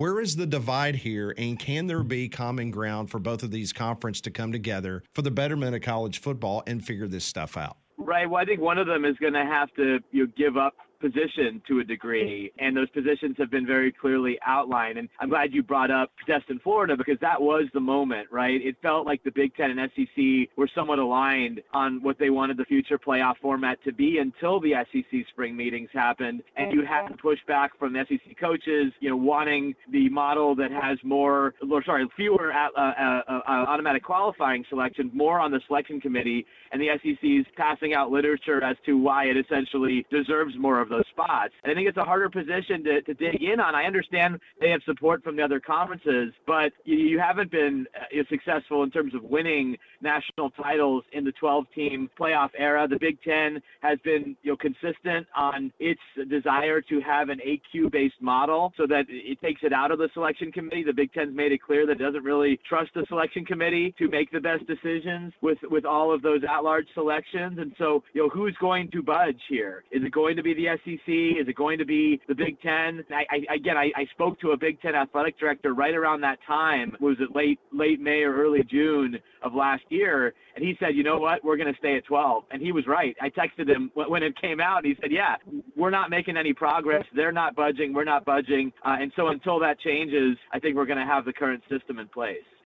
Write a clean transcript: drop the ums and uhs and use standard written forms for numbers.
Where is the divide here, and can there be common ground for both of these conferences to come together for the betterment of college football and figure this stuff out? Right. Well, I think one of them is going to have to give up position to a degree, and those positions have been very clearly outlined. And I'm glad you brought up Destin, Florida, because that was the moment, right? It felt like the Big Ten and SEC were somewhat aligned on what they wanted the future playoff format to be until the SEC spring meetings happened, and you had to push back from the SEC coaches, wanting the model that has fewer automatic qualifying selections, more on the selection committee, and the SEC's passing out literature as to why it essentially deserves more of those spots. And I think it's a harder position to dig in on. I understand they have support from the other conferences, but you haven't been successful in terms of winning national titles in the 12-team playoff era. The Big Ten has been consistent on its desire to have an AQ-based model so that it takes it out of the selection committee. The Big Ten's made it clear that it doesn't really trust the selection committee to make the best decisions with all of those at-large selections. And so, who's going to budge here? Is it going to be the SEC? Is it going to be the Big Ten? I spoke to a Big Ten athletic director right around that time. Was it late May or early June of last year? And he said, you know what? We're going to stay at 12. And he was right. I texted him when it came out, and he said, yeah, we're not making any progress. They're not budging. We're not budging. And so until that changes, I think we're going to have the current system in place.